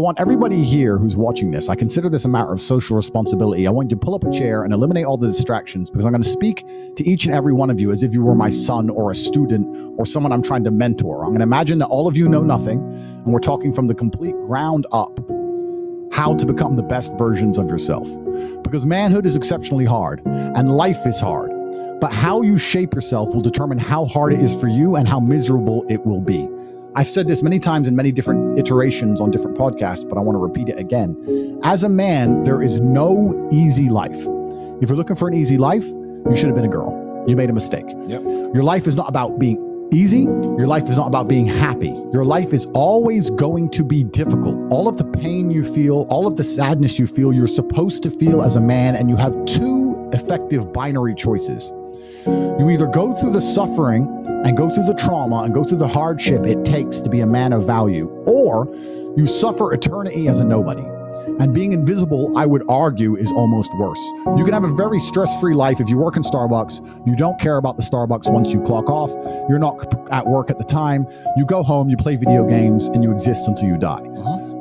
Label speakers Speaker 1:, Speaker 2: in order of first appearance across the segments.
Speaker 1: I want everybody here who's watching this, I consider this a matter of social responsibility. I want you to pull up a chair and eliminate all the distractions, because I'm going to speak to each and every one of you as if you were my son or a student or someone I'm trying to mentor. I'm going to imagine that all of you know nothing, and we're talking from the complete ground up how to become the best versions of yourself. Because manhood is exceptionally hard and life is hard, but how you shape yourself will determine how hard it is for you and how miserable it will be. I've said this many times in many different iterations on different podcasts, but I want to repeat it again. As a man, there is no easy life. If you're looking for an easy life, you should have been a girl. You made a mistake.
Speaker 2: Yep.
Speaker 1: Your life is not about being easy. Your life is not about being happy. Your life is always going to be difficult. All of the pain you feel, all of the sadness you feel, you're supposed to feel as a man, and you have two effective binary choices. You either go through the suffering and go through the trauma and go through the hardship it takes to be a man of value, or you suffer eternity as a nobody. And being invisible, I would argue, is almost worse. You can have a very stress-free life if you work in Starbucks. You don't care about the Starbucks once you clock off. You're not at work at the time. You go home, you play video games, and you exist until you die.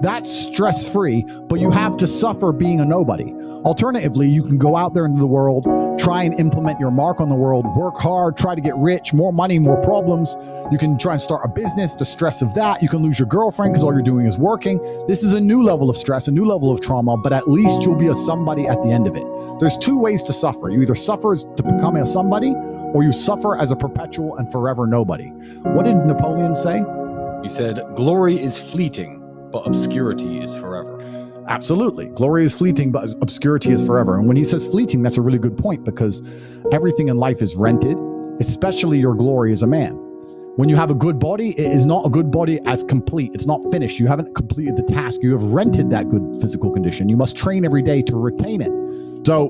Speaker 1: That's stress-free, but you have to suffer being a nobody. Alternatively, you can go out there into the world, try and implement your mark on the world, work hard, try to get rich, more money, more problems. You can try and start a business, the stress of that. You can lose your girlfriend because all you're doing is working. This is a new level of stress, a new level of trauma, but at least you'll be a somebody at the end of it. There's two ways to suffer. You either suffer to become a somebody, or you suffer as a perpetual and forever nobody. What did Napoleon say?
Speaker 2: He said, glory is fleeting, but obscurity is forever.
Speaker 1: Absolutely. Glory is fleeting, but obscurity is forever. And when he says fleeting, that's a really good point, because everything in life is rented, especially your glory as a man. When you have a good body, it is not a good body as complete. It's not finished. You haven't completed the task. You have rented that good physical condition. You must train every day to retain it. So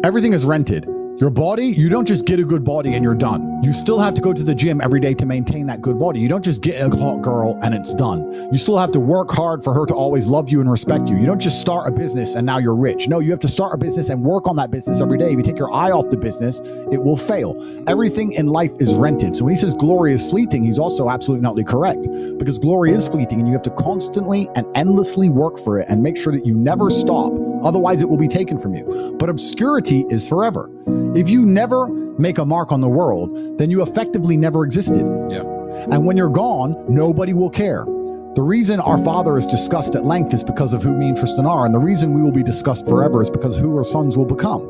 Speaker 1: everything is rented. Your body, you don't just get a good body and you're done. You still have to go to the gym every day to maintain that good body. You don't just get a hot girl and it's done. You still have to work hard for her to always love you and respect you. You don't just start a business and now you're rich. No, you have to start a business and work on that business every day. If you take your eye off the business, it will fail. Everything in life is rented. So when he says glory is fleeting, he's also absolutely not correct, because glory is fleeting and you have to constantly and endlessly work for it and make sure that you never stop. Otherwise, it will be taken from you. But obscurity is forever. If you never make a mark on the world, then you effectively never existed.
Speaker 2: Yeah.
Speaker 1: And when you're gone, nobody will care. The reason our Father is discussed at length is because of who me and Tristan are. And the reason we will be discussed forever is because of who our sons will become.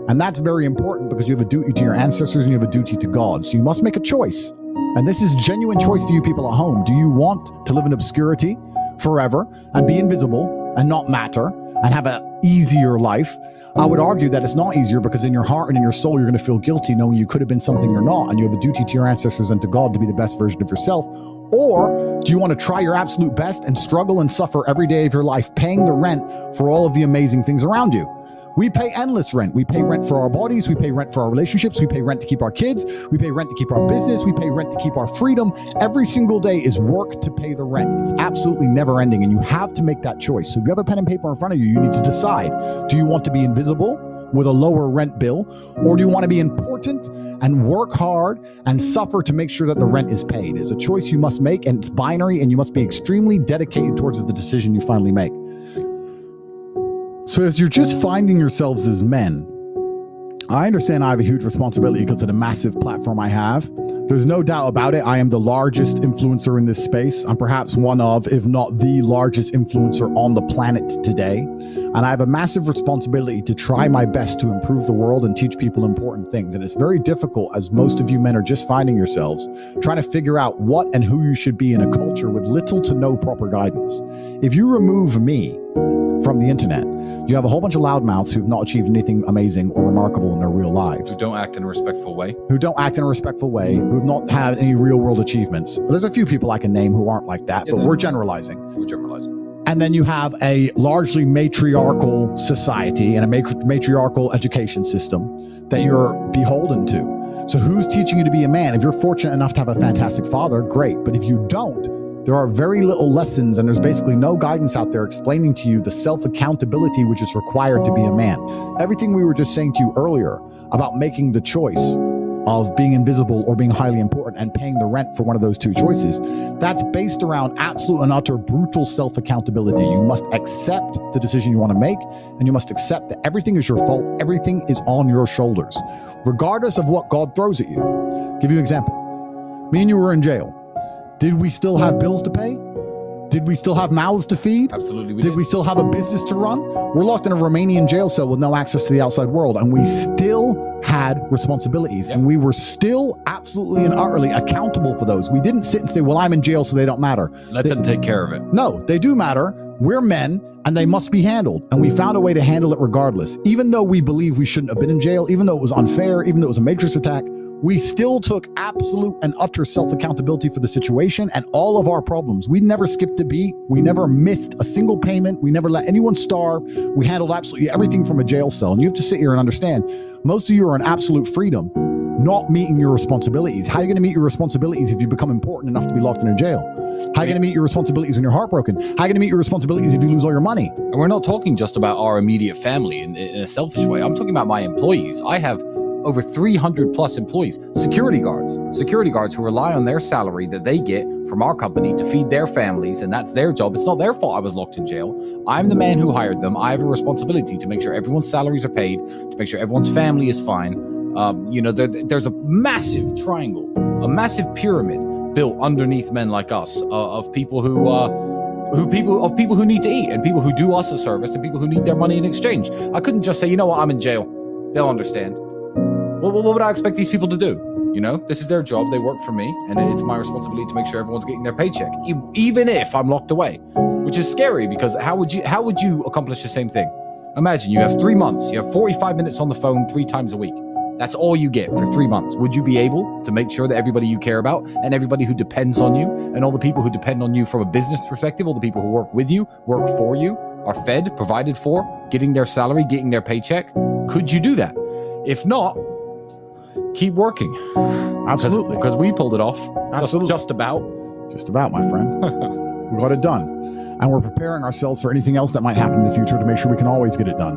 Speaker 1: And that's very important, because you have a duty to your ancestors and you have a duty to God. So you must make a choice. And this is genuine choice for you people at home. Do you want to live in obscurity forever and be invisible and not matter and have an easier life? I would argue that it's not easier, because in your heart and in your soul, you're going to feel guilty knowing you could have been something you're not, and you have a duty to your ancestors and to God to be the best version of yourself. Or do you want to try your absolute best and struggle and suffer every day of your life, paying the rent for all of the amazing things around you? We pay endless rent. We pay rent for our bodies. We pay rent for our relationships. We pay rent to keep our kids. We pay rent to keep our business. We pay rent to keep our freedom. Every single day is work to pay the rent. It's absolutely never ending, and you have to make that choice. So if you have a pen and paper in front of you, you need to decide, do you want to be invisible with a lower rent bill, or do you want to be important and work hard and suffer to make sure that the rent is paid? It's a choice you must make, and it's binary, and you must be extremely dedicated towards the decision you finally make. So as you're just finding yourselves as men, I understand I have a huge responsibility because of the massive platform I have. There's no doubt about it. I am the largest influencer in this space. I'm perhaps one of, if not the largest influencer on the planet today. And I have a massive responsibility to try my best to improve the world and teach people important things. And it's very difficult, as most of you men are just finding yourselves, trying to figure out what and who you should be in a culture with little to no proper guidance. If you remove me from the internet, you have a whole bunch of loudmouths who've not achieved anything amazing or remarkable in their real lives.
Speaker 2: Who don't act in a respectful way.
Speaker 1: Who've not had any real world achievements. There's a few people I can name who aren't like that, but we're generalizing. And then you have a largely matriarchal society and a matriarchal education system that you're beholden to. So who's teaching you to be a man? If you're fortunate enough to have a fantastic father, great. But if you don't, there are very little lessons, and there's basically no guidance out there explaining to you the self-accountability which is required to be a man. Everything we were just saying to you earlier about making the choice of being invisible or being highly important and paying the rent for one of those two choices, that's based around absolute and utter brutal self-accountability. You must accept the decision you want to make, and you must accept that everything is your fault. Everything is on your shoulders, regardless of what God throws at you. Give you an example. Me and you were in jail. Did we still have bills to pay? Did we still have mouths to feed?
Speaker 2: Absolutely we
Speaker 1: did. We still have a business to run? We're locked in a Romanian jail cell with no access to the outside world, and we still had responsibilities, and we were still absolutely and utterly accountable for those. We didn't sit and say, well, I'm in jail, so they don't matter.
Speaker 2: Let them take care of it.
Speaker 1: No, they do matter. We're men, and they must be handled. And we found a way to handle it regardless. Even though we believe we shouldn't have been in jail, even though it was unfair, even though it was a matrix attack, we still took absolute and utter self-accountability for the situation and all of our problems. We never skipped a beat. We never missed a single payment. We never let anyone starve. We handled absolutely everything from a jail cell. And you have to sit here and understand, most of you are in absolute freedom, not meeting your responsibilities. How are you going to meet your responsibilities if you become important enough to be locked in a jail? How are you going to meet your responsibilities when you're heartbroken? How are you going to meet your responsibilities if you lose all your money?
Speaker 2: And we're not talking just about our immediate family in a selfish way. I'm talking about my employees. I have over 300 plus employees, security guards who rely on their salary that they get from our company to feed their families, and that's their job. It's not their fault I was locked in jail. I'm the man who hired them. I have a responsibility to make sure everyone's salaries are paid, to make sure everyone's family is fine. There's a massive triangle, a massive pyramid built underneath men like us, of people who need to eat, and people who do us a service, and people who need their money in exchange. I couldn't just say, you know what, I'm in jail. They'll understand. What would I expect these people to do? You know, this is their job. They work for me, and it's my responsibility to make sure everyone's getting their paycheck, even if I'm locked away, which is scary, because how would you accomplish the same thing? Imagine you have 3 months. You have 45 minutes on the phone 3 times a week. That's all you get for 3 months. Would you be able to make sure that everybody you care about and everybody who depends on you and all the people who depend on you from a business perspective, all the people who work with you, work for you, are fed, provided for, getting their salary, getting their paycheck? Could you do that? If not, keep working.
Speaker 1: Absolutely.
Speaker 2: Because we pulled it off.
Speaker 1: Absolutely.
Speaker 2: Just about.
Speaker 1: Just about, my friend. We got it done. And we're preparing ourselves for anything else that might happen in the future to make sure we can always get it done.